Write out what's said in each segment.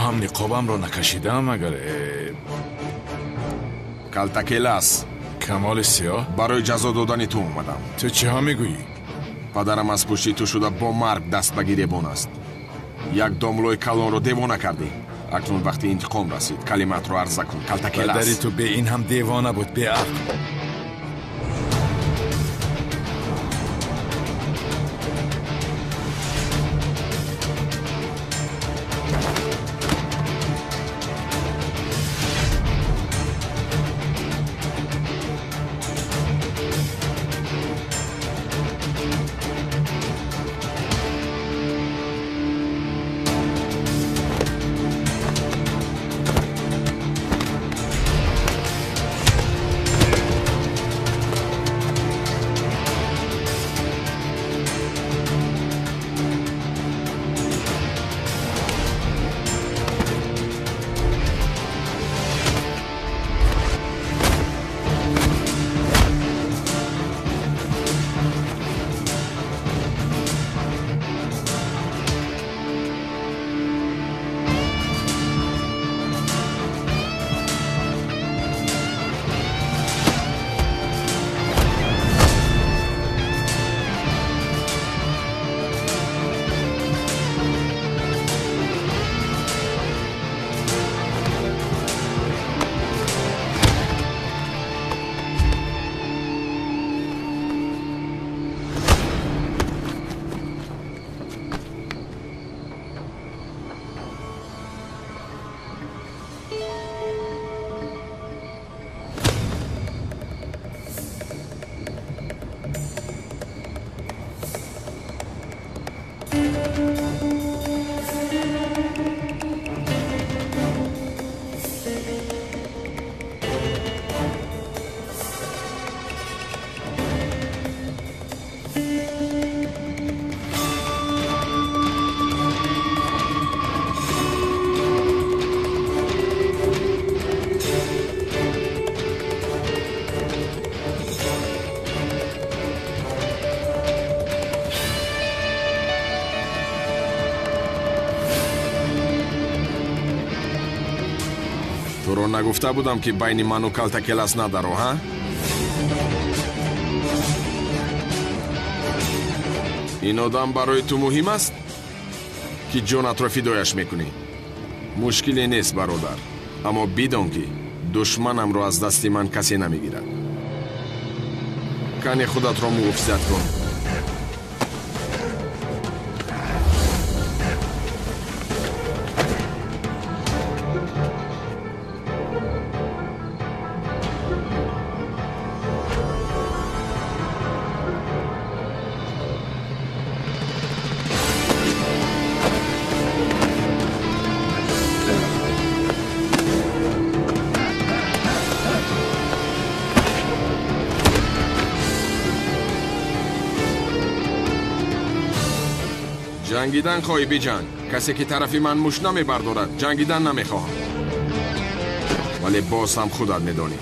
هم نقابم را نکشیدم مگر کلتکیلاس کمال سیاه؟ برای جزا دادن تو اومدم. تو چه ها میگویی؟ پدرم از پشتی تو شده با مرگ دست به گریبان است. یک داملوی کلان رو دیوانه کردی. اکنون وقتی انتقام رسید کلمات رو عرضه کن. کلتکیلاس پدری تو به این هم دیوانه بود به عقل. تو رو نگفته بودم که بین من و کلتکیلاس ندارو ها؟ این آدم برای تو مهم است که جانت را فدایش میکنی. مشکلی نیست برادر، اما بدان که دشمنم را از دست من کسی نمیگیرد. کن خودت را محافظت کن. جنگیدن خواهی بجنگ. کسی که طرفی من مش نمیبردارد جنگیدن نمیخواهم. ولی باز هم خودت میدانی.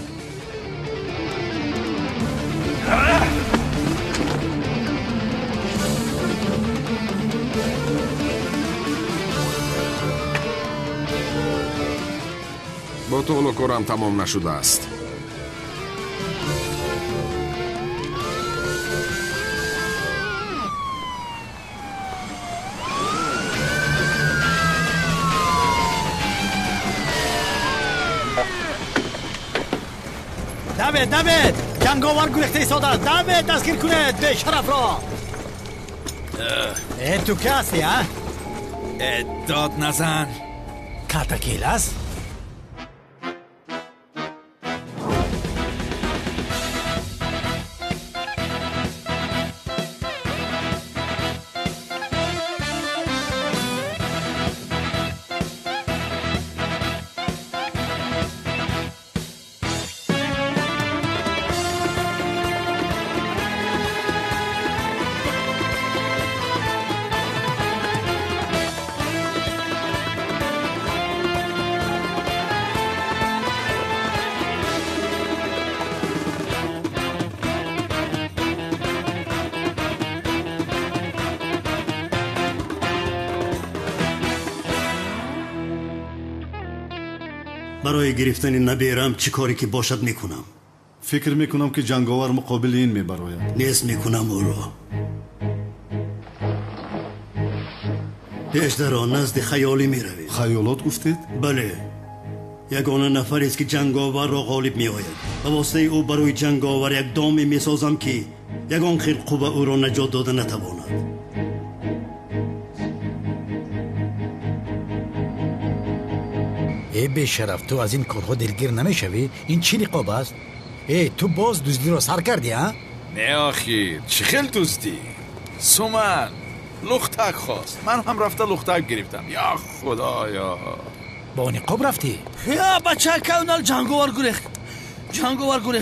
با تو حالا کارم تمام نشده است. داوید جنگاور گریخته ایستاده. داوید دستگیر کنید به شرف را. تو که هستی ها؟ داد نزن. کلتکیلاس؟ برای گرفتن نبیرم چی کاری که باشد میکنم. فکر میکنم که جنگاور مقابل این میبراید. نیست میکنم او رو. پیش در آن نزد خیالی میروید. خیالات گفتید؟ بله، یگانه نفری است که جنگاور را غالب میآید و واسطه او برای جنگاور یک دامی میسازم که یگان خیل قوه او را نجات داده نتواند. ای بیشرف، تو از این کارها دلگیر نمیشوی؟ این چی نقاب است؟ ای تو باز دزدی را سر کردی ها؟ نه آخیر چی خیل دوستی؟ سومن لختک خواست، من هم رفته لختک گرفتم. یا خدایا، با نقاب رفتی؟ یا بچه کونال جنگاور گریخت.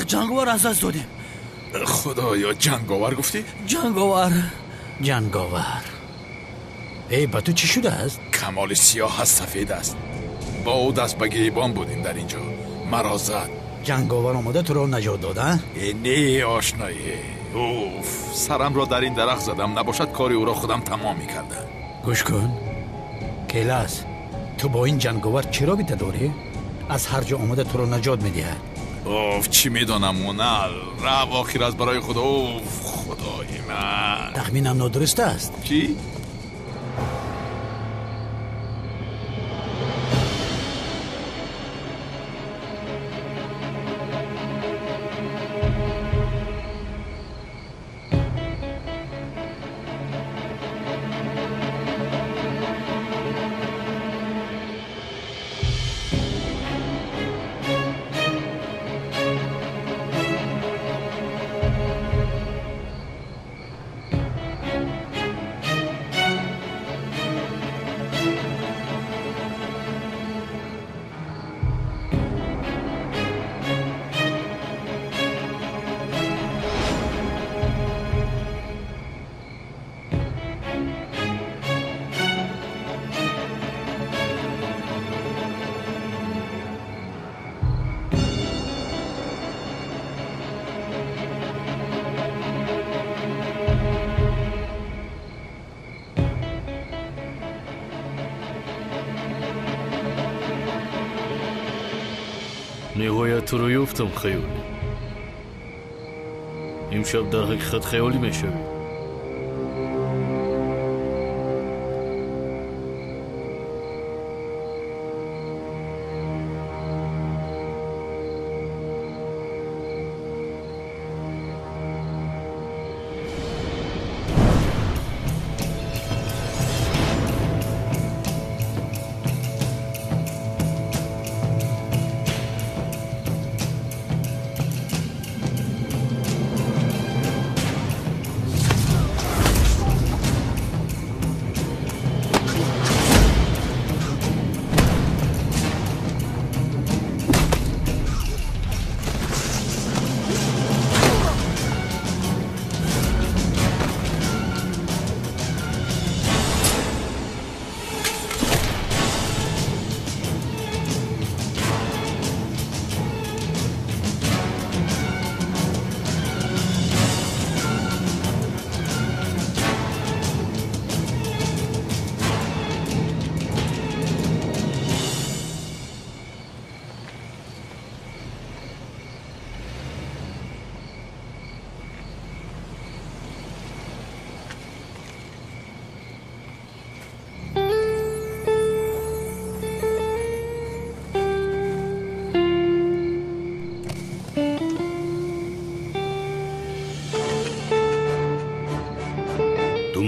جنگاور از دست دادیم. خدایا، جنگاور گفتی؟ جنگاور. ای با تو چی شده است؟ کمال سیاه هست، سفید است. با او دست به گریبان بودیم در اینجا، مرا زد. جنگاور آمده تو را نجات داده؟ نه آشنایی. اوف، سرم را در این درخت زدم، نباشد کاری او را خودم تمام میکردم. گوش کن کیلاس، تو با این جنگاور چی رابطه داری؟ از هر جا آمده تو را نجات میدهد. اوف، چی میدانم مونال، رب آخر از برای خدا. اوف خدای من، تخمینم نادرست است. چی؟ نهایت تو رو یافتم خیالی. امشب در حقیقت خیالی میشوی.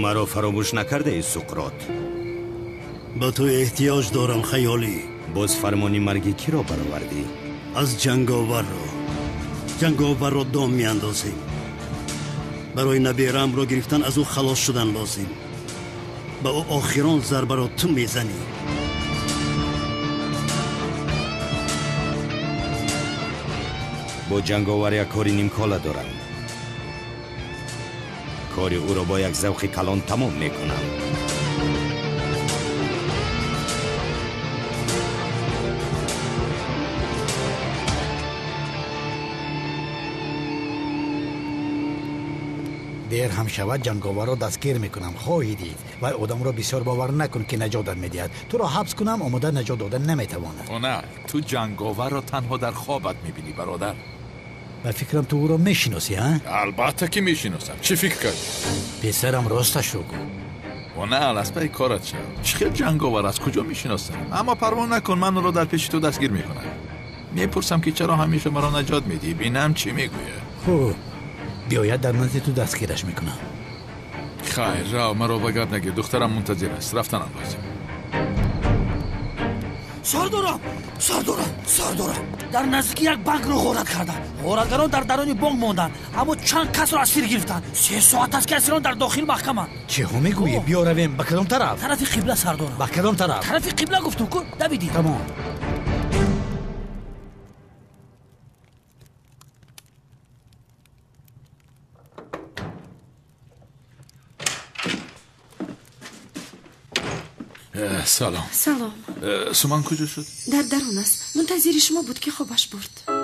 مرا فراموش نکرده ای سقراط؟ با تو احتیاج دارم خیالی. باز فرمانی مرگی کی را برآوردی؟ از جنگاور را دام می اندازیم. برای نبیرم را گرفتن از او خلاص شدن لازم. با او آخران ضربه را تو میزنی. با جنگاور یک کاری نیمکاله دارم. کاری او را با یک ذوق کلان تمام میکنم. دیر هم شود جنگاور را دستگیر میکنم. خواهی دید و آدم را بسیار باور نکن که نجات میدهد. تو را حبس کنم آماده نجات دادن نمیتواند. نه، تو جنگاور را تنها در خوابت میبینی برادر. به فکرم تو او را میشناسی ها؟ البته که میشناسم. چی فکر کردی؟ پسرم راستش رو گو. نه الاسپه کارت شد. چه جنگاور از کجا میشناسم؟ اما پروا نکن، من رو در پیش تو دستگیر میکنم. میپرسم که چرا همیشه مرا نجات میدی، بینم چی میگویه. خوب بیاید در نزد تو دستگیرش میکنم. خیر را مرا بگرد نگیر، دخترم منتظر است، رفتنم لازم. سردارم در نزدیکی یک بانک رو غارت کردن. غارتگران در درون بانک ماندن، اما چند کس رو اسیر گرفتن. 3 ساعت است که اسیران در داخل محکمند. چه ها میگویی؟ بیا رویم. به کدام طرف؟ طرف قبله سردارم. به کدام طرف؟ طرف قبله گفتم کن دویدی. تمام. سلام. سومن کجا شد؟ در درون است. منتظر شما بود که خوابش برد.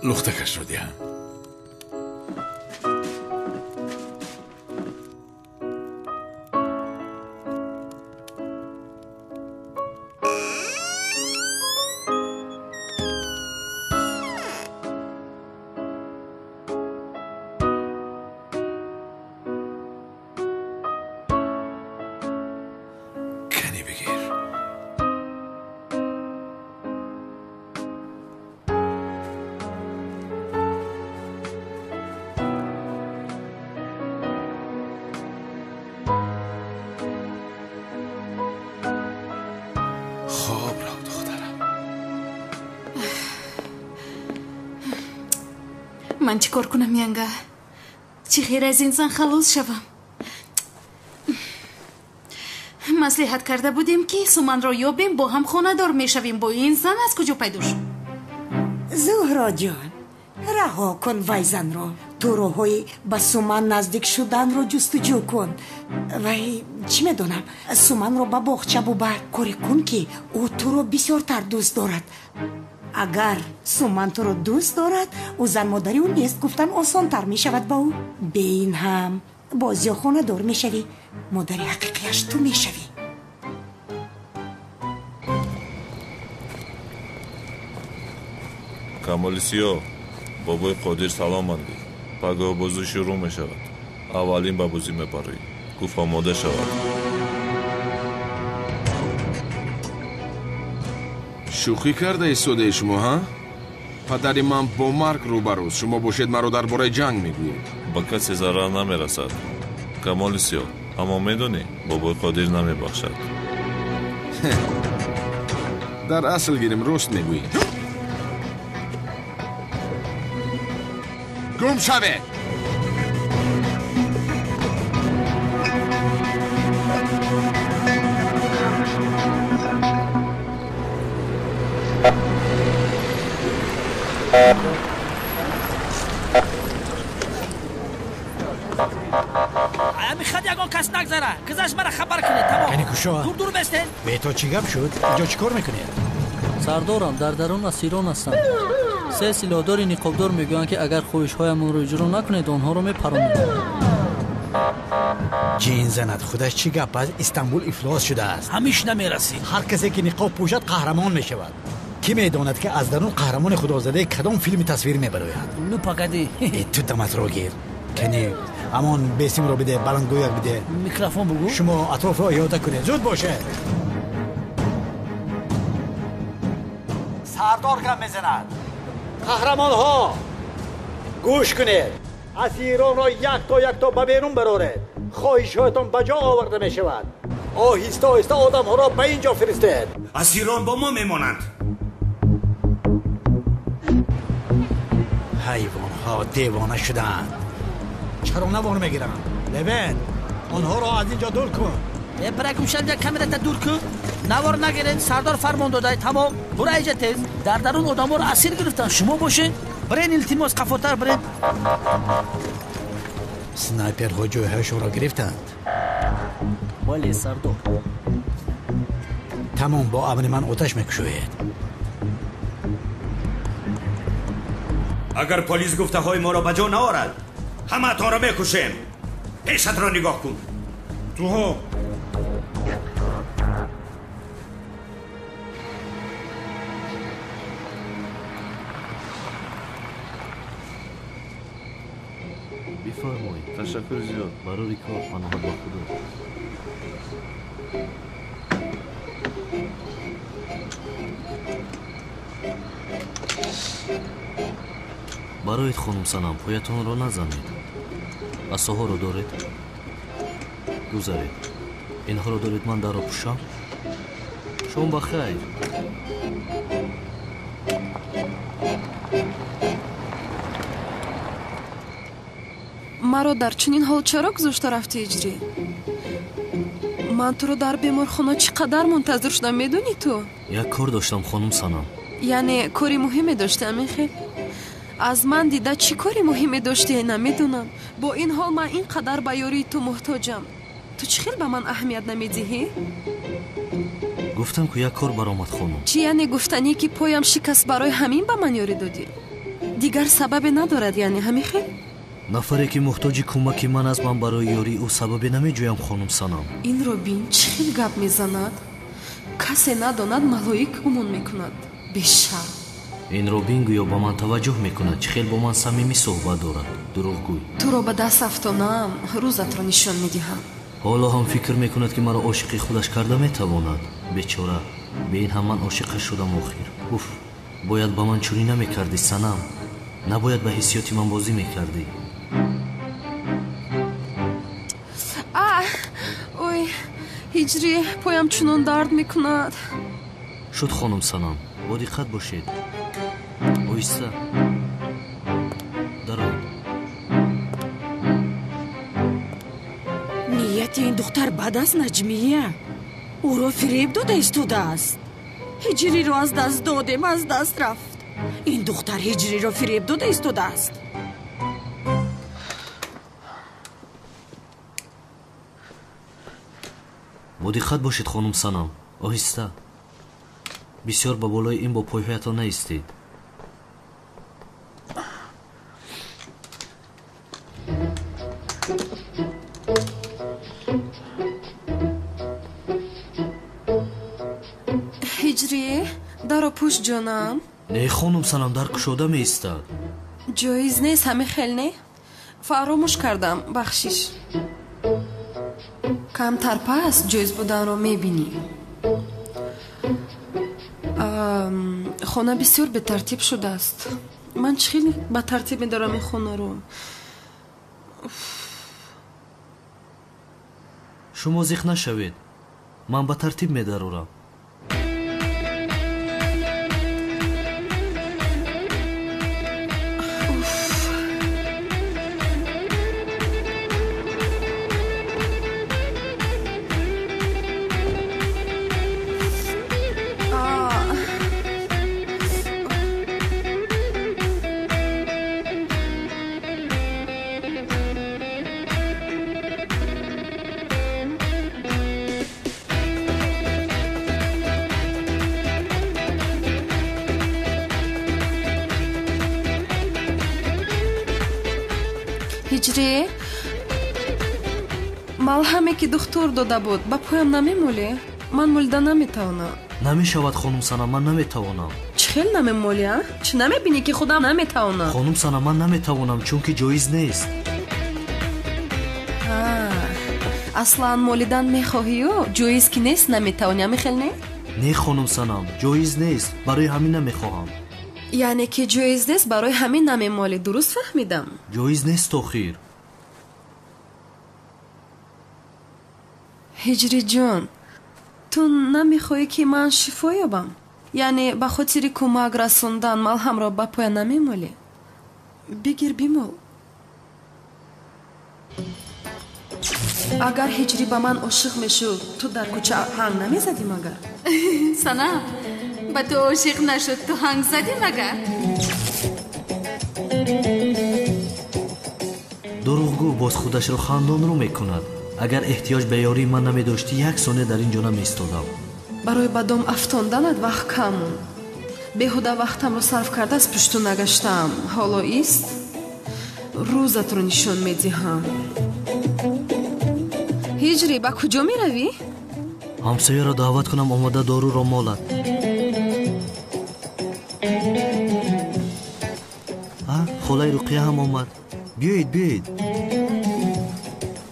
لختکش رو دیم. من چیکار کنم ینگه؟ چی خیر از این زن خلاص شوم؟ مصلحت کرده بودیم که سومن را یابیم با هم خانه دار میشویم. با این زن از کجا پیدا شد؟ زهرا جان رها کن وای زن را. تو راهی به سومن نزدیک شدن رو جستجو کن. وای چی میدونم، سومن رو به باغچه ببر، کاری کن که او تو رو بسیارتر دوست دارد. اگر سومن تو رو دوست دارد او زن مادری اون نیست گفتن آسان تر می شود با او. به این هم بازی خانه دار می شوی، مادری حقیقیش تو می شوی. کمالیسیو بابای قادر سلام مندی. پگاه بازی شروع می شود. اولین به بازی می پری. گفت آماده شود. شوخی کرده ایستاده شما ها؟ پدر من با مرگ روبروست. شما باشید مرا درباره جنگ میگویید. با کسی ضرر نمیرسد کمالیسیو، اما میدونی بابای قادر نمیبخشد. در اصل گیرم راست میگویید. گم شوه. میخواد یگان کس نگذره. گذشت مرا خبر کنید. تمام. یعنی کشا؟ دور بستین. به تو چی گپ شد؟ اینجا چیکار میکنید؟ سردارم در درون اسیران هستند. 3 سلاحدار نقابدار میگویند که اگر خواهش‌هایمان رو اجرا نکنید آنها رو میپرانیم. جین زند خودش چی گپ است؟ استانبول افلاس شده است. همیش نمیرسید. هر کسی که نقاب پوشد قهرمان میشود. کی میداند که از درون قهرمان خدازاده کدام فیلم تصویر میبراید؟ نو پاگدی. تو دمت رو گیر. کنی امان بیسیم رو بده، بلندگویک بده. میکروفون بگو. شما اطراف رو احاطه کنید. زود باشه. سردار گپ میزند. قهرمان ها گوش کنید. اسیران را یک تا به بیرون برارید. خواهشاتون به جا آورده می شود. آهسته آهسته آدم ها را به اینجا فرستید. اسیران با ما میمانند. حیوان ها دیوانه شدند. چرا نوار میگیرن؟ لبن آنها را از اینجا دور کن. برای شد کمیرت دور کن. نوار نگیرین. سردار فرمان داده. تمام. برو ایجا تیز. در درون آدم رو اسیر گرفتن. شما باشین. برین التماس قفوتر برین. سنایپر ها جوهرشون را گرفتند. بله سردار. تمام با امر من آتش میکشوید. اگر پلیس گفته های ما را بجا نآورد همه تان را میکشیم. پست را نگاه کن. تو بفرمایید. تشکر زیاد. برای کار پناه با خدا. برایت خانم سنم پایتان را نزنید. عصاها رو دارید؟ گذارید. اینها رو دارید من در را پوشم؟ شما بخیر. مرا در چنین حال چرا گذاشته رفتی اجری؟ من تو رو در بیمارخانه چقدر منتظر شدم میدونی تو؟ یک کار داشتم خانم سنم. یعنی کاری مهمی داشتم میخیر؟ از من دیده چی کاری مهمی داشتی نمیدونم. با این حال من اینقدر به یاری تو محتاجم. تو چی خیلی به من اهمیت نمیدهی؟ گفتم که یک کار برآمد خانم. چی یعنی گفتنی که پایم شکست برای همین به من یاری دادی؟ دیگر سبب ندارد یعنی همین خیلی؟ نفری که محتاج کمک من از من برای یاری او سببی نمیجویم خانم سنم. این رو بین چی خیلی گپ میزند؟ کسی نداند ملائک گمان میکند. بیشتر این روبین گویا با من توجه میکند. چه خیلی با من صمیمی صحبت دارد. دروغگوی. تو رو به دست افتانم روزت رو نشان میدهم. حالا هم فکر میکند که مرا عاشق خودش کرده میتواند. بیچاره. به این هم من عاشقش شدم آخر. اوف. باید با من چوری نمیکردی سنم. نباید به حسیاتی من بازی میکردی. اوی هجری پایم چنان درد میکند. شد خانم سنم. با دقت باشید. آیسته. درآی. نیت این دختر بد است نجمیه. او را فریب داده ایستاده است. هجری را از دست دادیم از دست رفت. این دختر هجری را فریب داده ایستاده است. با دقت باشید خانم سنم. آهسته. بسیار با بالای این با پایهایتان نایستید. هجری در پوش جانم. نه خانم سنم در کشاده می ایستد. جایز نیست همه خیلی نه. فراموش کردم بخشش. کمتر پس جایز بودن رو میبینی. خانه بسیار به ترتیب شده است. من خیلی به ترتیب میدارم این خانه رو. شما زیخ نشوید. من به ترتیب میدارم. هجری ملهمی که دکتر داده بود با پایم نمیمولی؟ من مولده نمیتوانم. نمیشود خانم سنم من نمیتوانم. چه خیلی نمیمولی؟ چه نمیبینی که خودم نمیتوانم؟ خانم سنم من نمیتوانم چون که جایز نیست. اصلا مولیدن میخواهی و جایز که نیست نمیتوانی همی خیلی نه؟ نه خانم سنم جایز نیست برای همین نمیخواهم. یعنی که جایز نیست برای همین نمیمالی. درست فهمیدم؟ جایز نیست آخر. هجری جان تو نمیخوایی که من شفا یابم؟ یعنی به خاطر کمک رسوندن ملهم را به پای نمیمالی؟ بگیر بیمال. اگر هجری به من عاشق میشد تو در کوچه هنگ نمیزدی مگر؟ سنم به تو عاشق نشد تو هنگ زدی مگر؟ دروغگو باز خودش رو خندان رو میکند. اگر احتیاج به یاری من نمیداشتی یک ثانیه در اینجا نمیستادم. برای بدم افتاندنت وقت کم بیهوده وقتم رو صرف کرده از پشتو نگشتم. حالا ایست روزت رو نشان میدهم. هجری با کجا می روی؟ همسایه را دعوت کنم آماده دارو را مالد. خالای رقیه هم آمد. بیایید.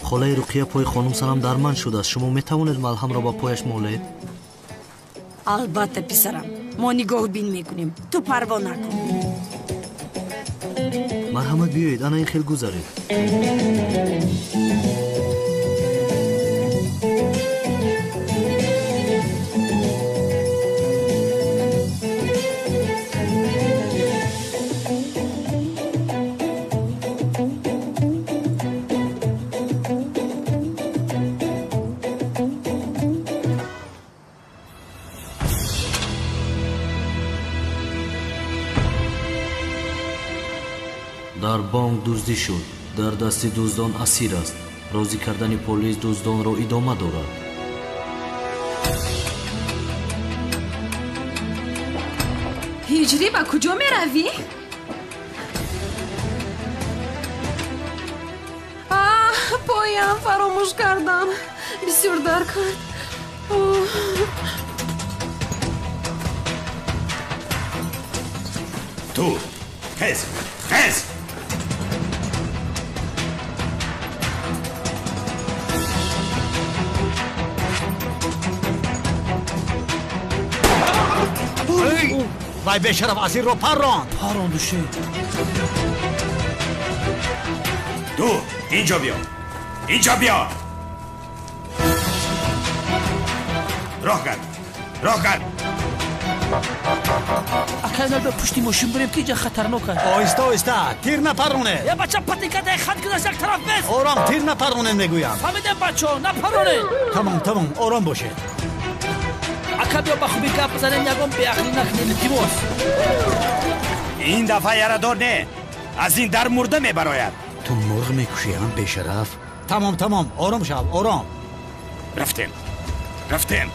خالای رقیه پای خانم سلام درمان شده است. شما میتوانید ملهم را با پایش مالید؟ البته پسرم، ما نگاه بین میکنیم، تو پروا نکن. مرحمت بیایید، انا این خیلی گذارید. در بانک دزدی شد. در دست دزدان اسیر است. راضی کردن پلیس دزدان را ادامه دارد. هجری با کجا می روی؟ پایم فراموش کردم. بسیار در کرد. تو خیز وای به شرف اسیر رو پران دوشه. تو اینجا بیا راه کرد اکیدال به پشتی ماشین بریم که اینجا خطرناکه. آهسته تیر نپرونه. یا بچه پتیکه ده خط کداش یک طرف بس. آرام، تیر نپرونه میگویم. فهمیدم بچه نپرونه. تمام آرام باشه. اکا بیا بخوبی که بزنیم یکم به اخلی نکنیم تیموس. این دفعه یارادور نه، از این در مرده میبراید. تو مرغ میکشی هم به شرف. تمام آرام شو آرام. رفتیم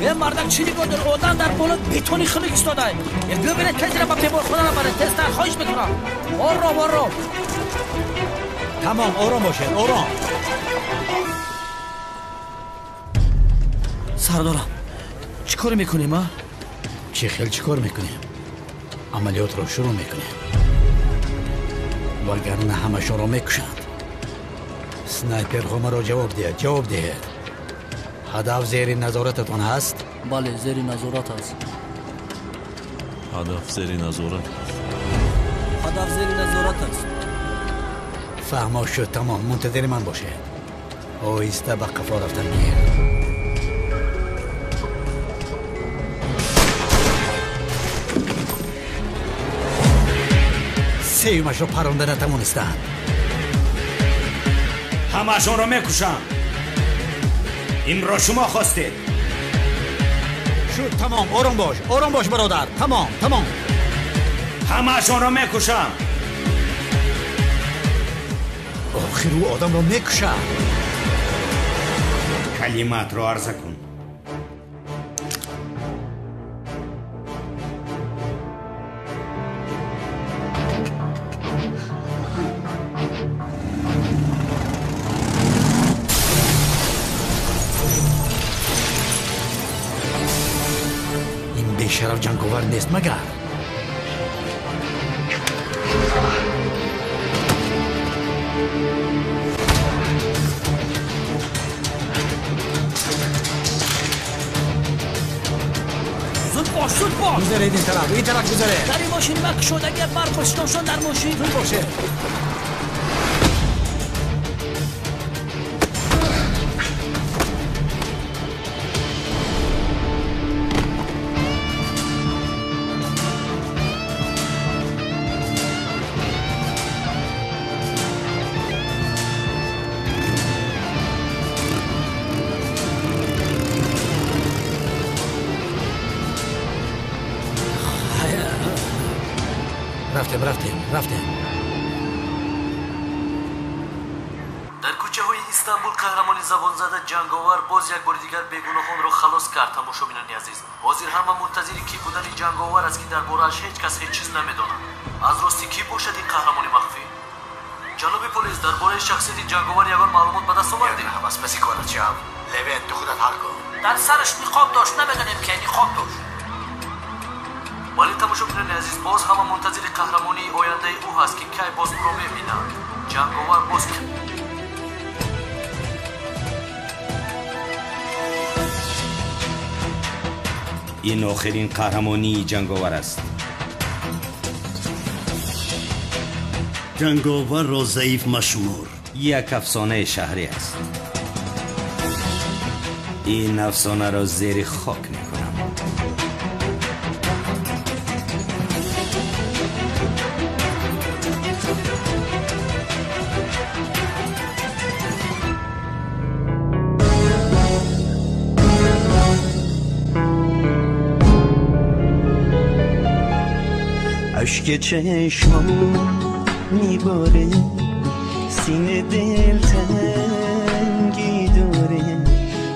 یه مردک چی نگاه در آدم در بالا بیتونی خیلی ایستاده. یه بیا بینید که زیرا با پیبار خونه رو برای تست در خواهش میکنم. آرام تمام آرام باشه آرام. سردارم چی کار میکنیم ها؟ چی کار میکنیم؟ عملیات رو شروع میکنیم. وگرنه همشون رو میکشند. سنایپر همه رو جواب ده. هدف زیر نظارتتون هست؟ بله زیر نظارت هست. هدف زیر نظارت است. فهمه شد. تمام منتظر من باشه. آهسته به قفا رفتن میه. سیومش رو پرونده نتوانستن. همشون رو میکشم. این را شما خواستید. شد تمام آرام باش برادر. تمام همشون رو میکشم. آخر او آدم رو میکشم. کلمات رو عرضه کن. شرف جنگاور نیست مگر؟ زود باش گذره این طرف گذره. در این ماشین مک شد. اگر برق باشن در ماشین زود باشه. رفتیم. در کوچه های استانبول قهرمانی زبان زده جنگاور باز یک بار دیگر بیگناهان را خلاص کرد. تماشابینان عزیز، حاضر همه منتظری کی بودن جنگاور است که درباره‌اش هیچ کس هیچ چیز نمیداند. از راستی کی باشد این قهرمانی مخفی؟ جناب پلیس، درباره شخصیت جنگاور یگان معلومات به دست آوردید؟ بس بسی کارچیاب لوین تو خودت حل کن. در سرش نقاب داشت، نمیدونیم که نقاب داشت. ولی تماشابینان عزیز، باز همه منتظر قهرمانی آینده او هست که کی باز او را میبینند. جنگاور باز این آخرین قهرمانی جنگاور است. جنگاور را ضعیف مشمور. یک افسانه شهری است. این افسانه را زیر خاک میکنم. اشک چشمم میباره، سینه دل تنگی داره،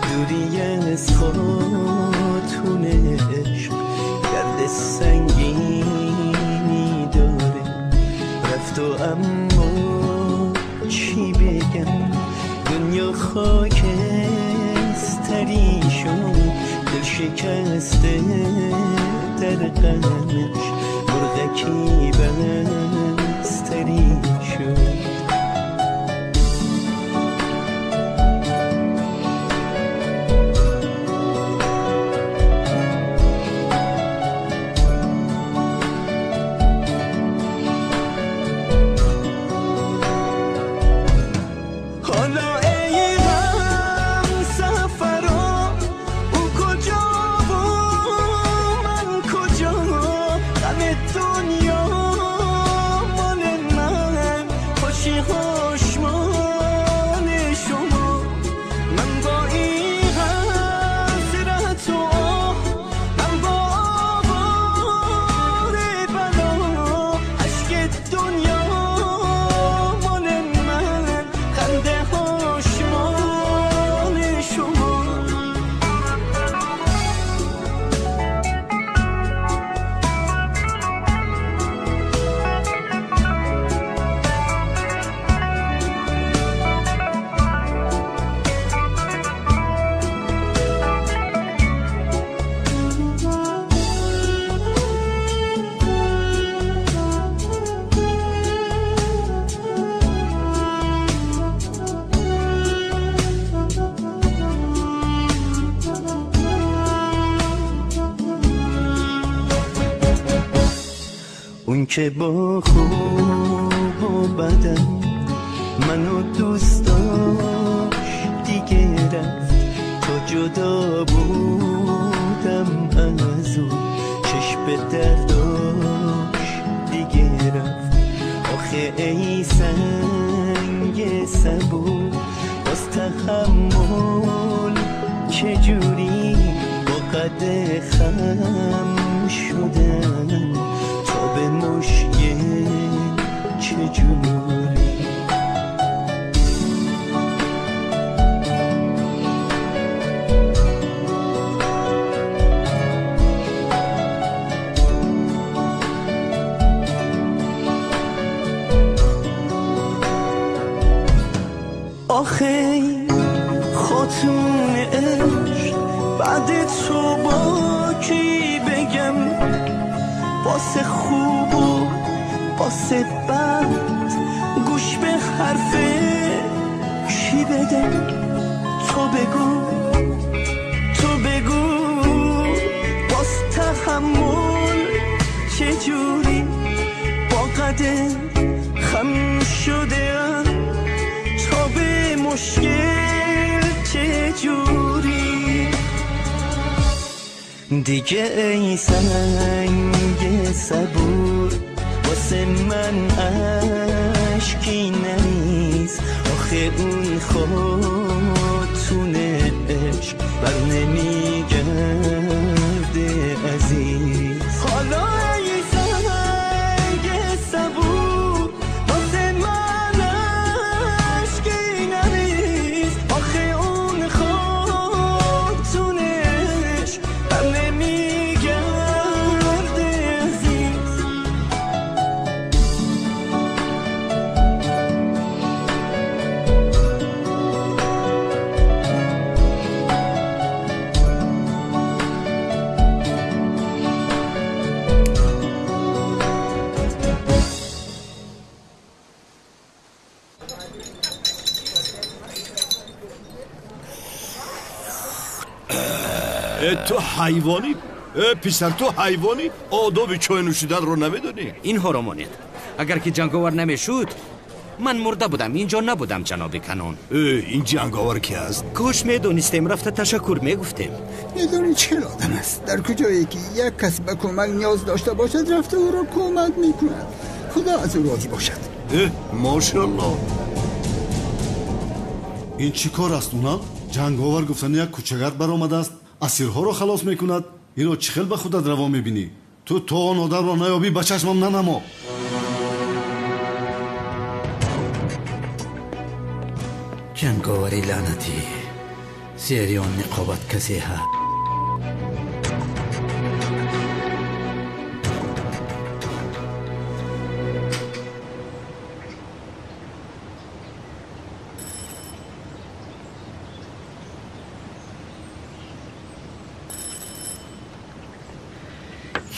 دوری از خاتون عشق گرد سنگینی داره. رفت و اما چی بگم، دنیا خاکستری شد، دل شکسته در غمش مرغکی بستری شد. حالا ای غم سفرا، او کجا و من کجا، غم دنیا مال من، خوشی هاش مال شما. من با این حسرت و آه، من با آوار بلا، عشق دنیا مال من، خنده هاش مال شما. اون که با خوب و بدم منو دوست داشت دیگه رفت، تا جدا بودم از اون چشم درداش دیگه رفت. آخه ای سنگ صبور باز تحمل چجوری با قد خم شدن تا به مشکل چجوری. آخه خاتون عشق، بعد تو با کی بگم، واسه خوب و واسه بد گوش به حرف کی بدم. تو بگو باز تحمل چجوری با قد خم شده تا به مشکل چجوری. دیگه ای سنگ صبور واسه من اشکی نریز. آخه اون خاتون عشق بر نمیگرده عزیز. حالا ای سنگ صبور واسه من اشکی نریز. تو حیوانی؟ پسر تو حیوانی؟ آداب چای نوشیدن رو نمیدونی؟ این هورمونید. اگر که جنگاور نمیشد من مرده بودم، اینجا نبودم جناب کنون. این جنگاور کی است؟ کاش میدونستیم رفته تشکر میگفتیم. میدونی چه آدم است؟ در کجایی که یک کس به کمک نیاز داشته باشد رفته او را کمک میکند. خدا از او راضی باشد. ماشاءالله. این چی کار است اونا؟ جنگاور گفتن یک کوچه‌گرد برآمده است اسیرها را خلاص میکند. اینو چه خیل به خودت روا میبینی؟ تو آن آدم را نیابی به چشمم ننما. جنگاوری لعنتی زیری آن نقابت کسی ها.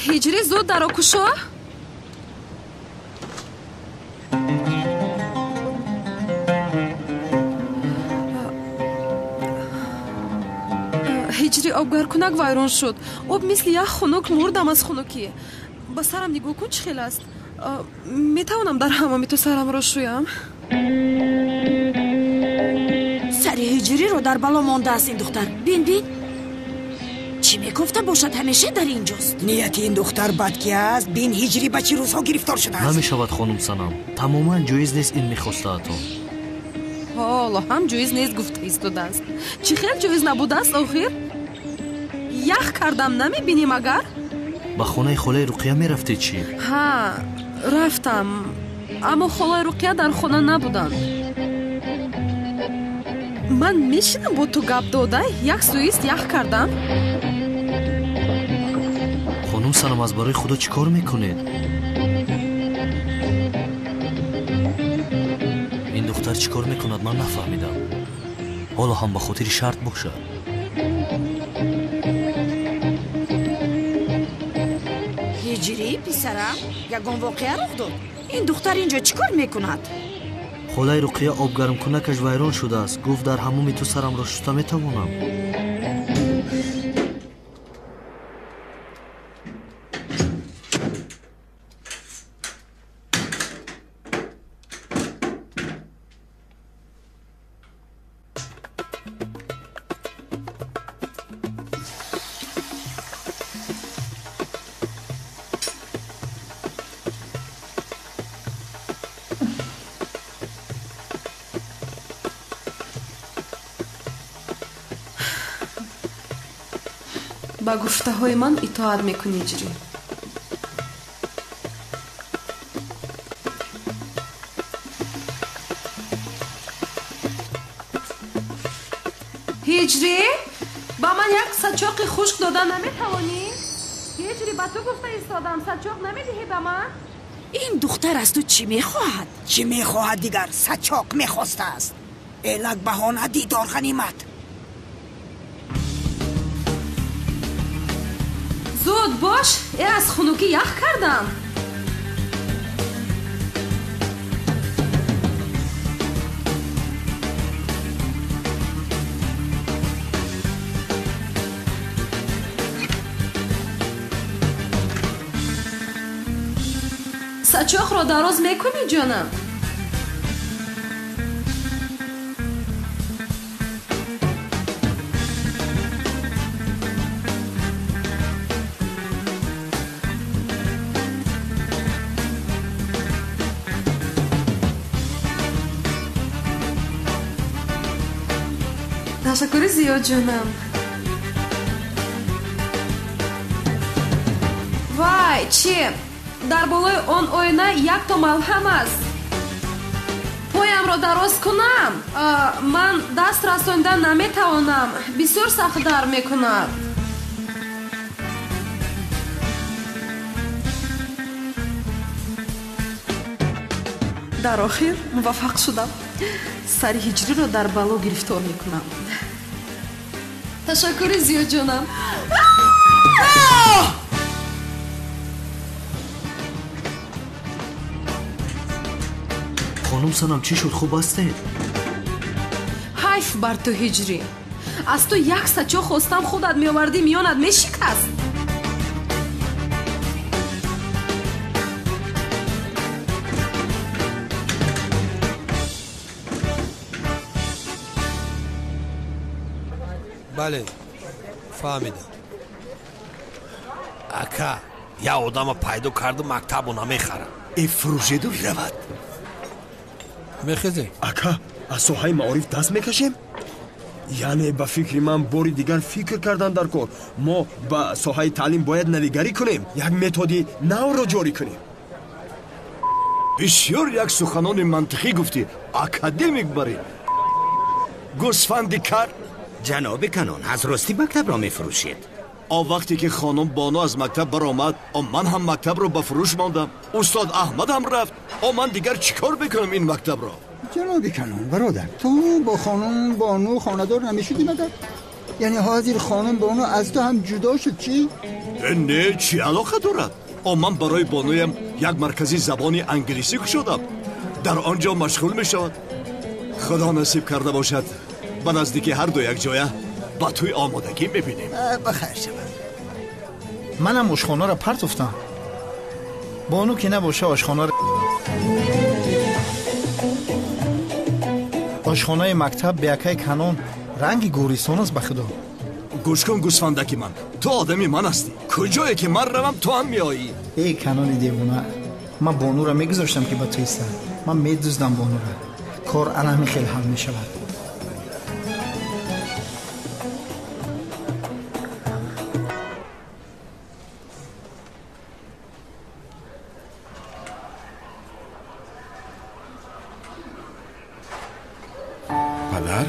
هجری زود در آکوشا. هجری آبگرکنک وایران شد. آب مثل یک خنک مردم از خنکی. با سرم نگاه کن چه خیلی است. میتوانم در حمامی تو سرم را شویم؟ سر هجری رو در بالا مانده است این دختر. بین چی میگفته باشد همیشه در اینجاست. نیت این دختر بدکی است. بین هجری بچه روزها گرفتار شده است. نمیشود خانم سنم، تماما جایز نیست این میخواسته اتون. حالا هم جایز نیست گفته ایستاده است. چی خیلی جایز نبوده است آخر؟ یخ کردم نمیبینیم اگر؟ با خونه خاله رقیه میرفتی چی؟ ها رفتم، اما خاله رقیه در خونه نبودن. من میشینم با تو گپ داده یک سویست یخ کردم. خانم سنم از برای خدا چی کار میکنید؟ این دختر چی کار میکند من نفهمیدم. حالا هم به خاطر شرط باشد. هجری پسرم یگان واقعه رخ داد. این دختر اینجا چی کار میکند؟ خاله رقیه آب گرم کنکش ویران شده است. گفت در حموم تو سرم را شسته میتوانم. با گفته های من اطاعت میکنی هجری. هجری با من یک سچاق خشک دادن نمیتوانی؟ هجری با تو گفته ایستادم سچاق نمیدهی به من؟ این دختر از تو چی میخواهد؟ چی میخواهد دیگر؟ سچاق میخواسته است. الک بهانه دیدار غنیمت. زود باش، از خنوکی یخ کردم. سچاق را دراز میکنی جانم؟ تشکر زیاد جانم. وای چی؟ در بالای آن آینه یک تا ملهم است. پایم را دراز کنم. من دست رساندن نمیتوانم. بسیار سخت در میکند. در آخر موفق شدم. سر هجری را در بالا گرفتار میکنم. تشکر زیاد جانم. خانم سنم چی شد؟ خوب هستی؟ حیف بر تو هجری. аз ту як сачо хостам худат меовардӣ миёнат мешикаст. бале фаҳмидам. ака я одама пайдо карду мактабу намехарам. фурӯшеду равад. мехезе ака аз соҳаи маориф даст мекашем? яъне ба фикри ман бори дигар фикр кардан дар кор. мо ба соҳаи таълим бояд навигарӣ кунем, як методи навро ҷорӣ кунем. бисёр як суханони мантиқӣ гуфтӣ, академик барӣ. гӯсфанди кар. ҷаноби канон, аз ростӣ мактабро мефурӯшед? вақте ки хонум боно аз мактаб баромад, ман ҳам мактабро ба фурӯш мондам. устод аҳмад ҳам рафт. ман дигар чӣ кор бекунам ин мактабро? جنابی کنون برادر، تو با خانم بانو خاندار نمیشدی مدد؟ یعنی حاضر خانم بانو از تو هم جدا شد چی؟ نه چی علاقه دارد؟ من برای بانویم یک مرکزی زبانی انگلیسی کشیدم. در آنجا مشغول می شود. خدا نصیب کرده باشد به نزدیکی هر دو یک جایه با توی آمادگی میبینیم. بخیر شود. منم آشخانه را پرت افتم. بانو که نباشه آشخانه را آشخانه مکتب به یکی کنون رنگی گوریستان است. بخدا گوش کن گوسفندکی من، تو آدمی من هستی. کجایی که من روم تو هم میایی. ای کنون دیوونه، من بانو را میگذاشتم که با تو است. من میدوزدم بانو را. کار الان خیلی حل میشود. پدر؟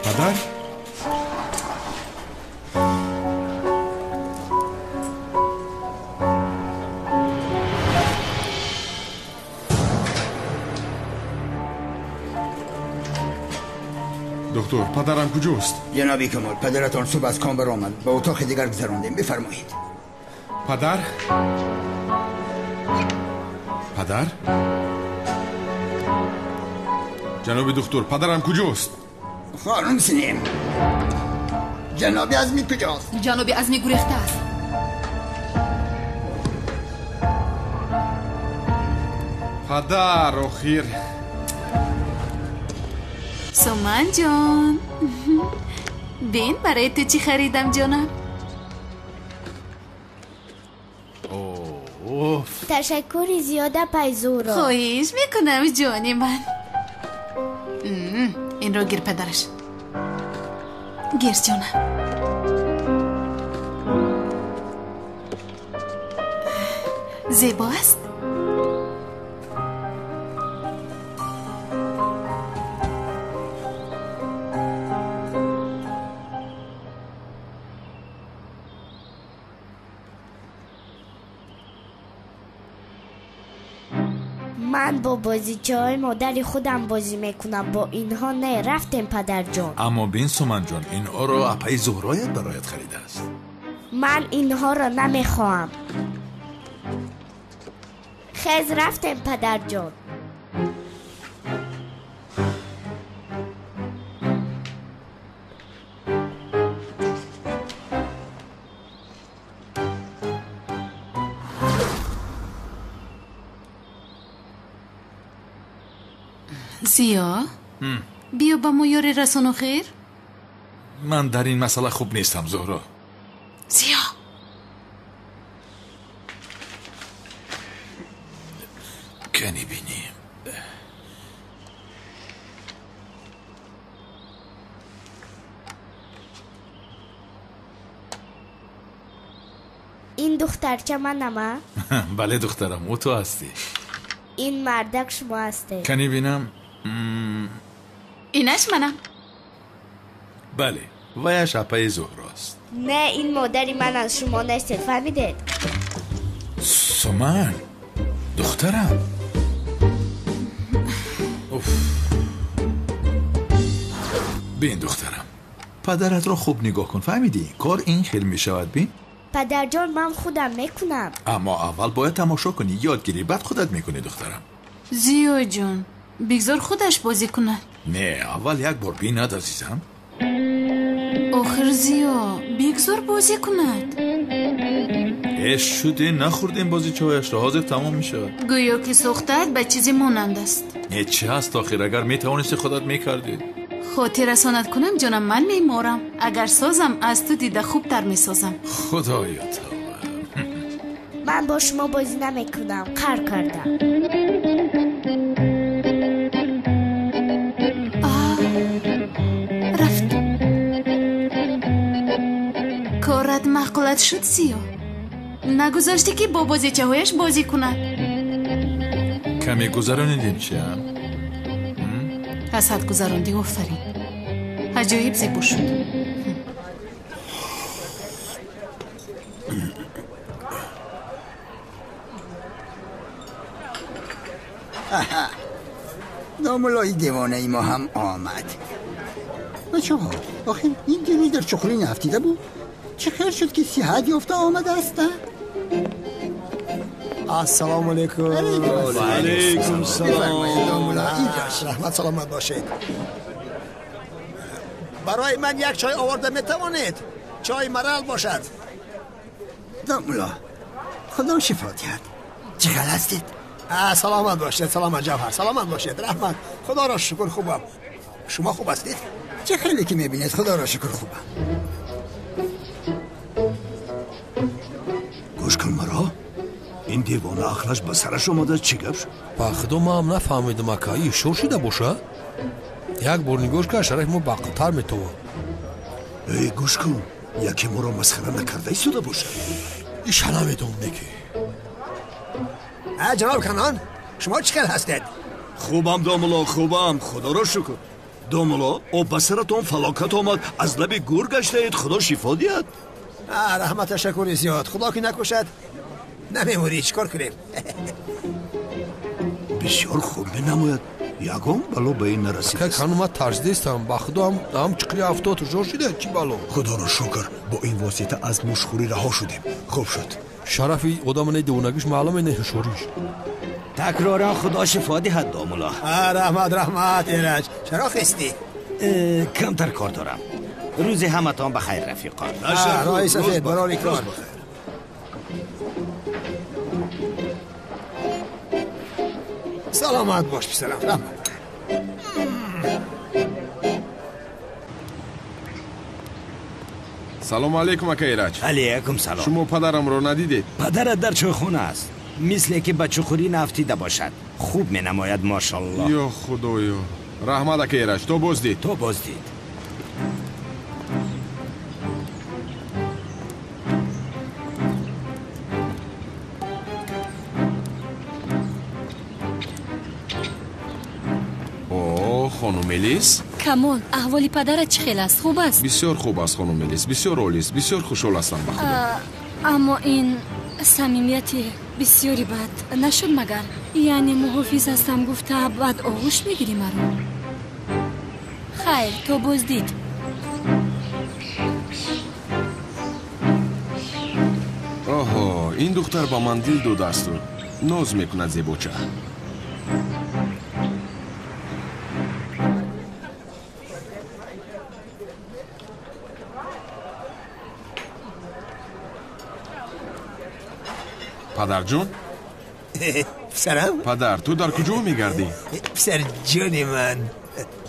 پدر؟ دکتر پدرم کجاست؟ جنابی کمال پدرتان صبح از کام برآمد، به اتاق دیگر گذراندیم. بفرمایید. پدر؟ پدر؟ جناب دکتر پدرم کجاست؟ خانم سنیم، جنابی عزمی کجاست؟ جنابی عزمی گریخته است. پدر آخر سومن جان بین برای تو چی خریدم جانم. تشکری زیاده پیزورا. خواهش میکنم جانی من. این رو گیر پدرش. گیر جانم. زیبا است. من با بازیچه‌های مادر خودم بازی میکنم، با اینها نه. رفتم پدر جان. اما بین سومن جان، اینها رو اپای زهرایت برایت خریده است. من اینها رو نمیخوام. خیز رفتم پدر جان. زیا بیا با ما یاری رسانو خیر. من در این مسئله خوب نیستم زهرا. زیا کنی بینیم. این دخترچه منم. بله دخترم، او تو هستی. این مردک شما هسته. کنی بینم. اینش منم. بله ویش اپای زهراست. نه این مادری من از شما نیست، فهمیدید؟ سومن دخترم. بین دخترم، پدرت را خوب نگاه کن، فهمیدی؟ کار این خیلی می شود. بین پدر جان من خودم میکنم. اما اول باید تماشا کنی، یادگیری، بعد خودت میکنی دخترم. زیو جون بگذار خودش بازی کنه. نه اول یک بار بیند عزیزم. آخر زیو بگذار بازی کند. اش شده نخوردیم بازی چایش را، حاضر تمام میشه. گویا که سوختت به چیزی مانند است. چه هست آخر؟ اگر میتوانستی خودت میکردی. خاطر رسانت کنم جانم، من میمارم. اگر سازم از تو دیده خوب تر میسازم. خدایا تو. من با شما بازی نمیکنم، قهر کردم. رفت. کارت معقولت شد زیو. نگذاشتی که با بازیچه هایش بازی کند. کمی گذرانیدیم چه؟ از حد گذراندی. آفرین. عجایب زیبا شد. داملای دیوانه ای ما هم آمد. بچه ها آخه این دیروز در چخوری نفتیده بود. چه خیر شد که صحت یافته آمده است؟ السلام علیکم. علیکم سلام. داملا اینجاش. رحمت سلامت باشید. برای من یک چای آورده میتوانید؟ چای مرل باشد. داملا خدا شفا دهد. چقدر هستید؟ سلامت باشید. سلامت جوهر. سلامت باشید. رحمت. خدا را شکر خوبم. شما خوب هستید؟ چه خیلی که میبینید. خدا را شکر خوبم. گوش کن مرا. این دیوانه آخرش به سرش اومده چی گپ شد؟ با خدا ما هم نفهمیدم اکا این شور شده باشه. یک بار نگوش که شرح ما باقی‌تر میتونه. ای گوش کن، یکی ما را مسخره نکرده ایستاده باشه. ایش نمیدونم دیگه. جناب کنان شما چیکار هستید؟ خوبم داملا، خوبم، خدا را شکر. داملا آب به سرتون فلاکت آمد، از لب گور گشته اید، خدا شفا دهد. رحمت تشکر زیاد، خدا که نکشد نمیموری. چیکار کنیم؟ بسیار خوب نماید. یگان بلا به این نرسید. که خانم ترجدیستم با خدا هم چقدر افتاد جور شده. چی بلا؟ خدا را شکر با این واسطه از مشخوری رها شدیم. خوب شد. شرفی آدم دیوانگیش معلومه نه شوریش. تکرارا خدا شفا دهد داملا. رحمت ایرج. چرا خستی؟ کمتر کار دارم. روز همتان بخیر رفیقان. رای سفید برای کار. سلامت باش پسرم. رحمت. سلام علیکم اکا ایرج. علیکم سلام. شما پدرم رو ندیدید؟ پدرت در چوخونه است. مثل که بچه خوری نفتیده باشد. خوب می نماید ماشاءالله. یا خدایا. رحمت اکا ایرج. تو بازدید. خانم ملیس؟ کمال احوالی پدرت چه خیلی است؟ خوب است؟ بسیار خوب است خانم ملیس، بسیار عالی است، بسیار خوشحال هستم به خدا. اما این صمیمیتی بسیاری بد نشد مگر؟ یعنی محافظ هستم گفته بعد آغوش میگیری مرا؟ خیر تو بازدید. آها این دختر با من دل داده است و ناز میکند زیباچه. پدر جون؟ پسرم؟ پدر تو در کجا میگردی؟ پسر جون من.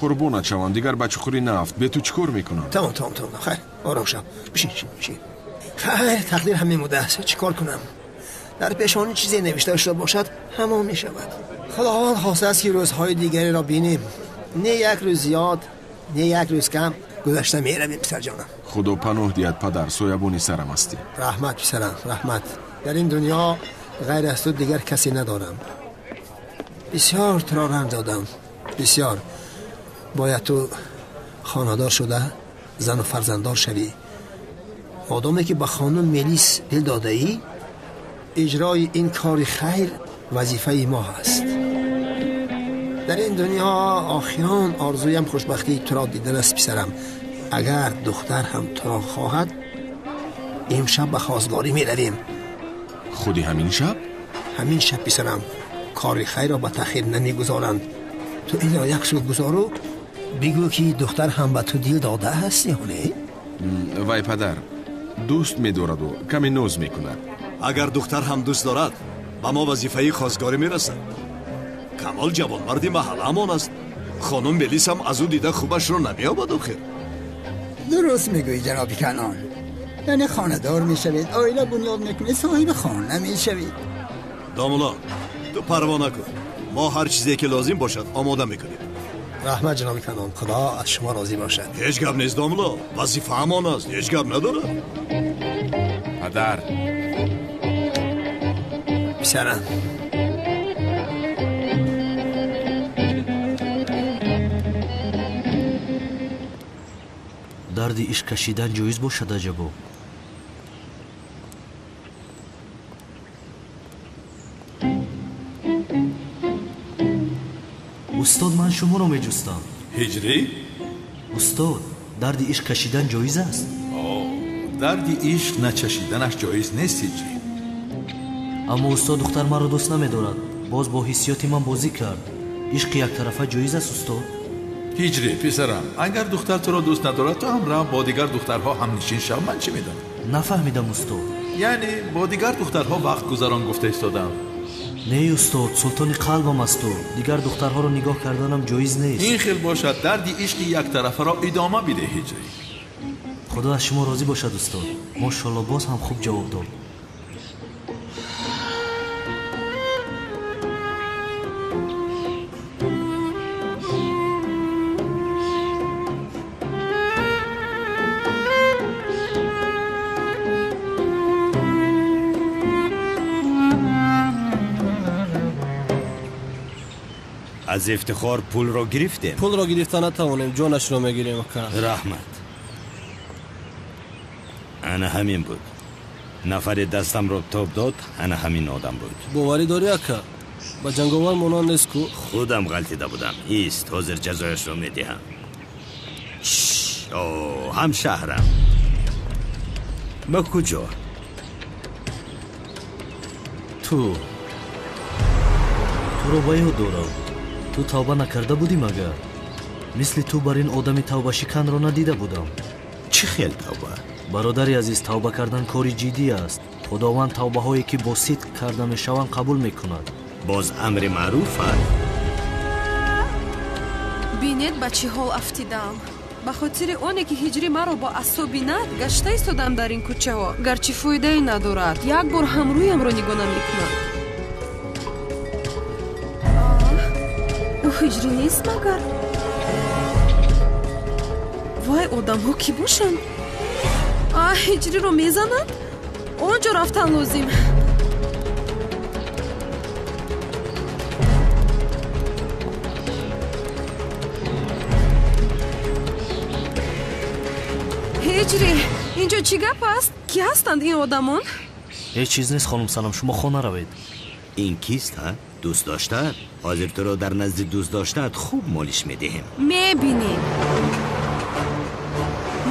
قربونت شوم دیگر بچه خوری نفت به تو چیکار میکنم؟ تمام خیر آرام شو. بشین. خیر تقدیر همین موده است. چیکار کنم؟ در پیشانی چیزی نوشته شده باشد همان میشود. خداوند خواسته است که روزهای دیگری را بینیم. نه یک روز زیاد نه یک روز کم گذشته میرویم پسر جانم. خدا پناه دهد پدر، سایبانی سرم هستی. رحمت پسرم رحمت. در این دنیا غیر از تو دیگر کسی ندارم. بسیار تو را رنج دادم، بسیار. باید تو خانه‌دار شده زن و فرزنددار شوی. آدمی که به خانم ملیس دل داده ای، اجرای این کار خیر وظیفه ما هست. در این دنیا آخران آرزویم خوشبختی تو را دیدن است پسرم. اگر دختر هم تو را خواهد امشب به خواستگاری می رویم. خودی همین شب؟ همین شب پسرم. کار خیر را به تأخیر نمی گذارند. تو این را یک سوت گذارو بگو که دختر هم به تو دل داده هستی هونه؟ وای پدر دوست می دارد و کمی نوز می کند. اگر دختر هم دوست دارد با ما وظیفه خواستگاری می رسد. کمال جوان مردی محله امان است. خانم بلیس هم از او دیده خوبش رو نمی آبد آخر. درست میگویی جناب کنان. یعنی خاندار می شوید، آیله بنیاد میکنید، صاحب خانه می شوید. دامولا تو پروا نکن، ما هر چیزی که لازم باشد آماده میکنیم. رحمت جناب کنان، خدا از شما راضی باشد. هیچ گپ نیست دامولا، وظیفه امان است، هیچ گپ نداره. پدر پسرم дарди ишқ кашидан ҷоиз бошад аҷабо. устод ман шуморо меҷустам. ҳиҷрӣ? устод, дарди ишқ кашидан ҷоиз аст? дарди ишқ начашиданаш ҷоиз нест ҳиҷрӣ. аммо устод духтар маро дӯст намедорад. боз бо ҳиссиёти ман бозӣ кард. ишқи яктарафа ҷоиз аст устод? ҳиҷрӣ писарам, агар духтар туро дӯст надорад то ҳам рав бо дигар духтарҳо ҳамнишин шав. ман чӣ медонам? нафаҳмидам устод. яъне бо дигар духтарҳо вақт гузарон гуфта истодам. не устод, султони қалбам асту. дигар духтарҳоро нигоҳ карданам ҷоиз нест. ин хел бошад, дарди ишқи яктарафаро идома бидеҳ ҳиҷрӣ. худо аз шумо розӣ бошад устод. мошоалло, боз ҳам хуб ҷавоб дод. از افتخار پول را گرفتیم. پول را گرفتن نتوانیم، جانش را میگیریم اکا. رحمت انا همین بود. نفر دستم را تاب داد انا همین آدم بود. باوری داری اکا؟ با جنگاور مونان نیست کو؟ خودم غلطیده بودم. ایست حاضر جزایش را میدهم. هم شهرم. با کجا؟ تو رو با یاد دارم. تو тавба накарда будӣ магар? мисли ту бар ин одами тавбашиканро надида будам. чӣ хел тавба? бародари азиз, тавба кардан кори ҷиддӣ аст. худованд тавбаҳое ки бо сидқ карда мешаванд қабул мекунад. боз амри маъруф аст. бинед ба чӣ ҳол афтидам. ба хотири оне ки ҳиҷрӣ маро бо асоб бинад гашта истодам дар ин кӯчаҳо. гарчи фоидае надорад. як бор ҳам рӯямро нигоҳ намекунад. ҳиҷрӣ нест магар? вай одамҳо кӣ бошанд? ҳиҷриро мезананд? он ҷо рафтан лозим. ҳиҷрӣ, инҷо чӣ гап аст? кӣ ҳастанд ин одамон? ҳеҷ чиз нест хонум Санам, шумо хона равед. ин кист ҳа? دوست داشتد؟ حاضر تو را در نزد دوست داشتد خوب مالیش میدهیم. میبینی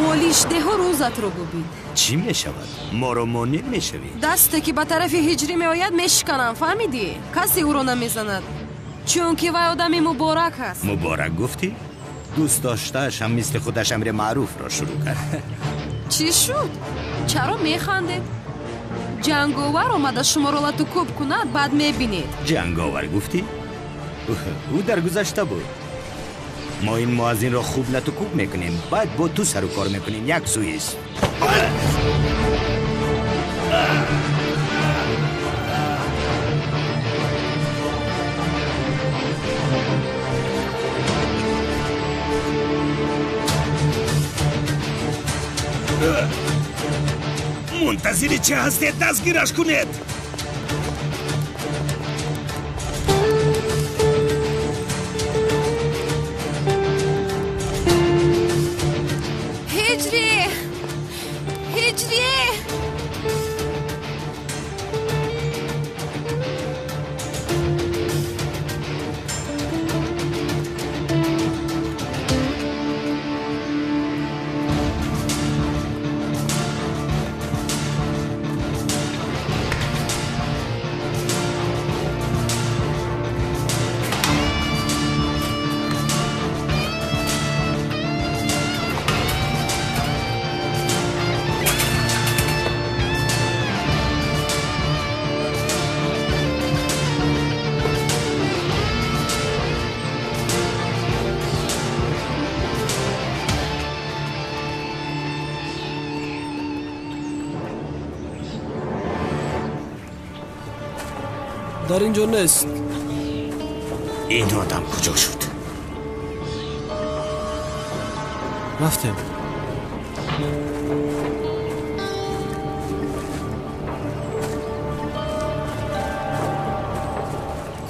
مالیش ده ها روزت رو ببین. چی میشود؟ ما رو مانع میشوی؟ دسته که به طرف هجری میآید میشکنم، فهمیدی؟ کسی او رو نمیزند چون که وی آدمی مبارک است. مبارک گفتی؟ دوست داشتهش هم مثل خودش امر معروف را شروع کرد. چی شد؟ چرا میخنده؟ جنگاور آمده شما را لطو کوب کند بعد میبینید. جنگاور گفتی؟ او در گذشته بود. ما این موازین را خوب لطو کوب میکنیم بعد با تو سر و کار میکنیم. یک سویست. منتظری چه هستید؟ دستگیرش کنید. هجری дар ин ҷо нест. ин одам куҷо шуд? рафтем.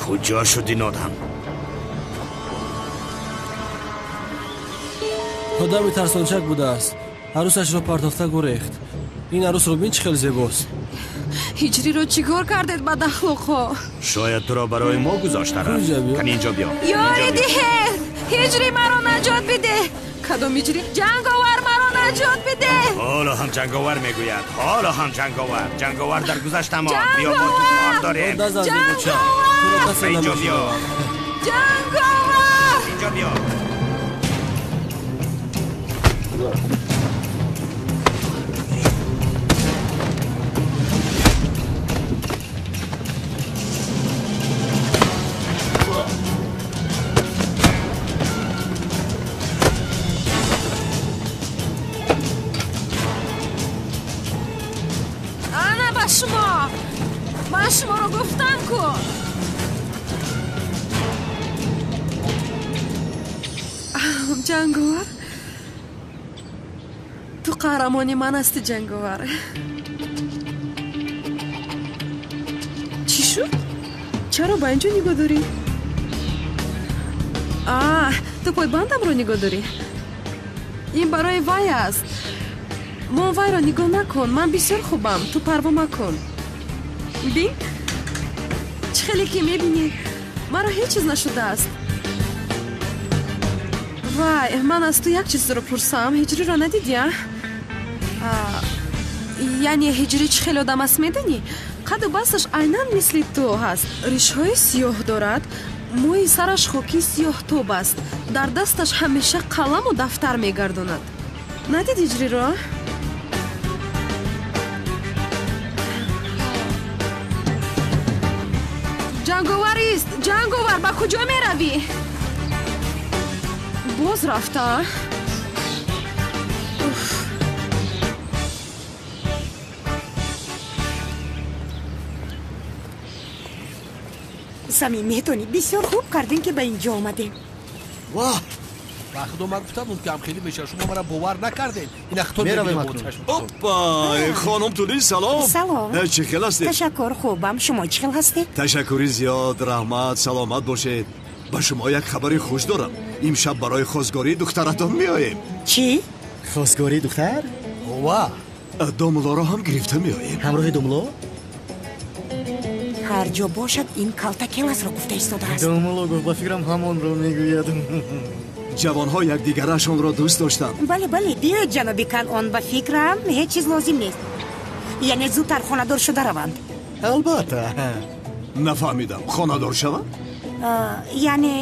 куҷо шуд ин одам? одами тарсончак будааст. арӯсашро партофта гурехт. ин арӯсро бин чӣ хел зебост. ҳиҷриро чӣ кор кардед бадахлоқҳо? шояд туро барои мо гузоштаранд. кани инҷо биё. ёре диҳед! ҳиҷри маро наҷот биде! кадом ҳиҷри? ҷанговар маро наҷот биде! ҳоло ҳам ҷанговар мегӯяд. ҳоло ҳам ҷанговар. ҷанговар дар гузаштамо. биё мо ту кор дорем. инҷо биё. ҷанговар! инҷо биё. ман шуморо гуфтам ку. ҷанговар, ту қаҳрамони ман ҳасти ҷанговар. чӣ шуд? чаро ба ин ҷо нигоҳ дорӣ? ту пойбандамро нигоҳ дорӣ? ин барои вай аст. мо вайро нигоҳ накун. ман бисёр хубам. ту парво макун. бин, чӣ хеле ки мебинӣ, маро ҳеҷ чиз нашудааст. вай, ман аз ту як чизро пурсам. ҳиҷриро надидӣ? яъне ҳиҷри чӣ хел одам аст медонӣ? қаду басташ айнан мисли ту ҳаст. ришҳои сиёҳ дорад. мӯи сараш хоки сиёҳтоб аст. дар дасташ ҳамеша қаламу дафтар мегардонад. надид ҳиҷриро? ҷанговарист! ҷанговар, ба куҷо меравӣ? боз рафта? самим, метонӣ бисёр хуб кардем ки ба ин ҷо омадем. ваҳ, ба худо ман гуфтам буд ки ҳамхелӣ меша. шумо маро бовар накардем. ин ахтор мебинем. опа, хонум Тулӣ, салом. салом. чӣ хел ҳастед? ташаккур, хубам. шумо чӣ хел ҳастед? ташаккури зиёд. раҳмат. саломат бошед. ба шумо як хабари хуш дорам. имшаб барои хостгории духтаратон меоем. чӣ? хостгории духтар? ва домулоро ҳам гирифта меоем. ҳамроҳи домуло? ҳар ҷо бошад ин калта келасро гуфта истодааст. домуло гуфт, ба фикрам ҳамонро мегӯяд. ҷавонҳо якдигарашонро дӯст доштанд. бале бале, биёед ҷаноби Канъон. ба фикрам ҳеҷ чиз лозим нест. яъне зудтар хонадор шуда раванд. албатта. нафаҳмидам. хонадор шаванд? яъне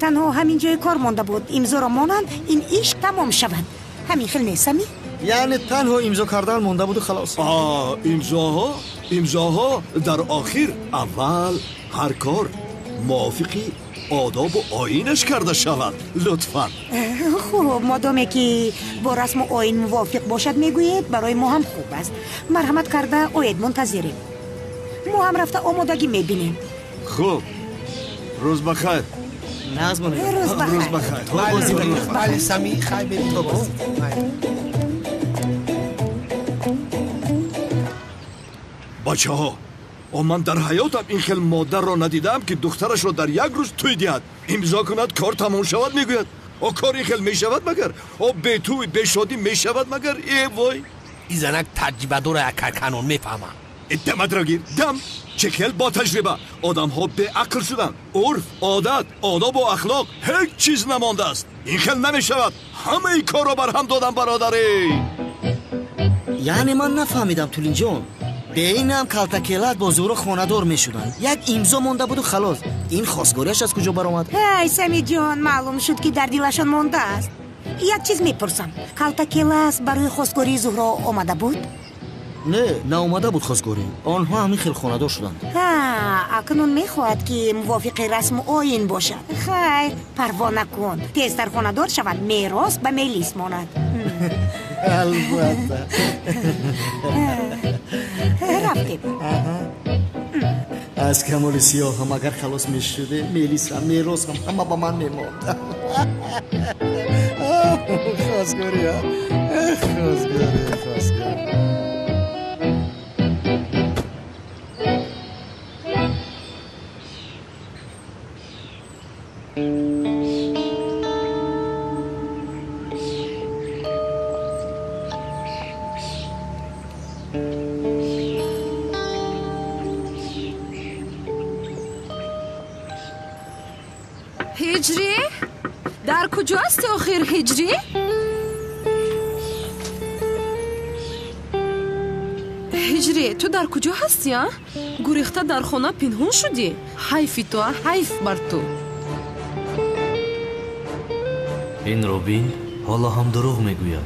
танҳо ҳамин ҷои кор монда буд. имзоро монанд, ин иш тамом шавад. ҳамин хел нест сами? яъне танҳо имзо кардан монда буду халос. имзоҳо дар охир. аввал ҳар кор мувофиқи одобу оинаш карда шавад. лутфан. хуб, модоме ки бо расму оин мувофиқ бошад мегӯед, барои мо ҳам хуб аст. марҳамат карда оед, мунтазирем. мо ҳам рафта омодагӣ мебинем. хуб, рӯз бахайр. рӯз бахайр. бале сами, хай берем то боз. бачаҳо, ман дар ҳаётам ин хел модарро надидам ки духтарашро дар як рӯз тӯй диҳад. имзо кунад, кор тамом шавад мегӯяд. кор ин хел мешавад магар? бетӯй бешодӣ мешавад магар? вой, изанак таҷрибадора як карканон мефаҳмам. даматро гир. дам чӣ хел бо таҷриба. одамҳо беақл шуданд. урф, одат, одобу ахлоқ ҳеҷ чиз намондааст. ин хел намешавад. ҳамаи корро барҳам додам, бародаре. яъне ман нафаҳмидам Тулинҷон. беинам калтакелат бо зӯро хонадор мешуданд. як имзо монда буду халос. ин хостгориаш аз куҷо баромад? ҳай самиҷон, маълум шуд ки дар дилашон мондааст. як чиз мепурсам. калтакелас барои хостгории зуҳро омада буд? не, наомада буд хостгорӣ. онҳо ҳамин хел хонадор шуданд. акнун мехоҳад ки мувофиқи расму оин бошад. хайр, парво накун. тезтар хонадор шавад, мерос ба мелис монад. албатта. рафтем. از کمال سیاه هم اگر خلاص میشده میلیس هم میراس هم همه با من میماند. خواستگاری ها خواستگاری. هجری؟ در کجا هستی آخر هجری؟ هجری تو در کجا هستی ها؟ گریخته در خانه پنهون شدی؟ حیفی تو حیف بر تو. این روبین حالا هم دروغ میگوید.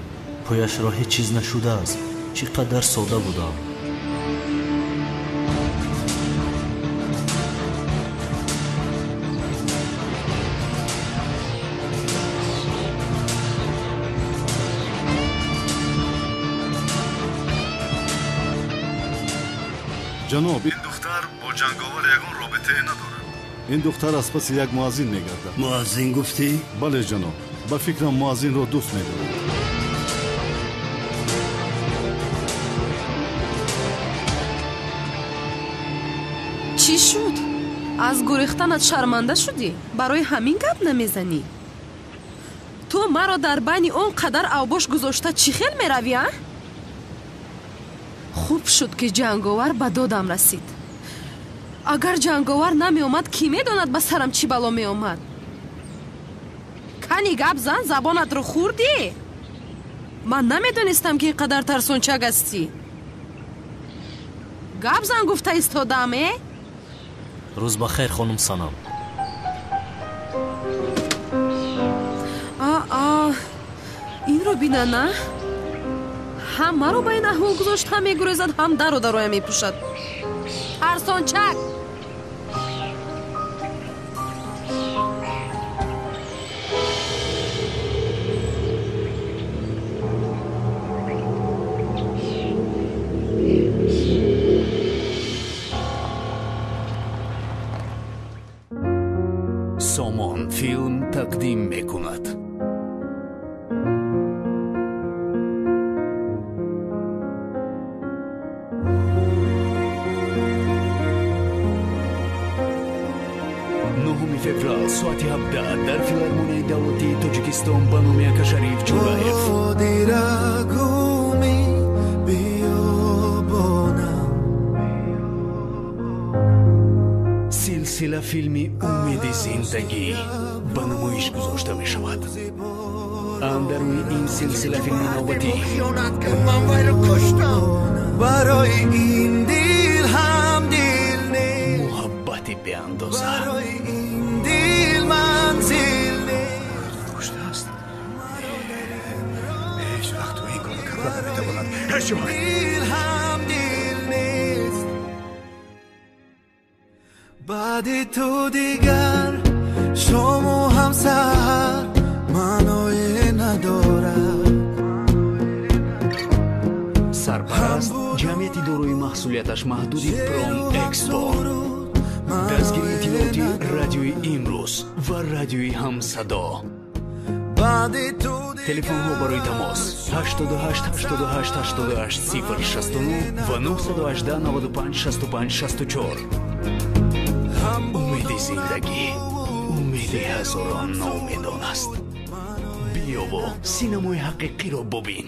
پایش را هیچ چیز نشده است. چقدر ساده بودم. جناب این دختر با جنگاور یگان رابطه ندارد. این دختر از پس یک مؤذن میگردد. مؤذن گفتی؟ بله جناب. با فکرم مؤذن را دوست میدارد. چی شد؟ از گریختنت شرمنده شدی؟ برای همین گپ نمیزنی؟ تو مرا در بین اون قدر اوباش گذاشته چی خیل میروی ها؟ خوب شد که جنگاور به دادم رسید. اگر جنگاور نمی اومد کی میداند به سرم چی بلا می اومد؟ کنی گپ زن زبانت رو خوردی؟ من نمیدونستم که اینقدر ترسونچک هستی. گپ زن گفته ایستادمه؟ روز بخیر خانم سنم. این رو بینه نه؟ هم مرا با این احوال گذاشت هم میگریزد هم در و دروی میپوشد. ترسانچک. سامان فیلم تقدیم میکند. فеврал соати 17 дар филармонияи давлати тоҷикистон ба номи Ака Шариф Ҷураев. силсила филми умеди зиндагӣ ба намоиш гузошта мешавад. дар рӯи ин силсила филми навбатӣ барои ин дил ҳам дил нест, муҳаббати беандоза بعد تو دیگر شما هم سحر معنای ندارد. سرپرست جمعیتی داروی محصولیتش محدودی پروم اکسپو. دستگیری اطلاعاتی رادیوی امروز و رادیوی همصدا. تلفن ها برای تماس 88 88 88 069 و 918 95 65 64. امید زندگی امید هزاران ناامیدان است. بیا و سینمای حقیقی را ببین.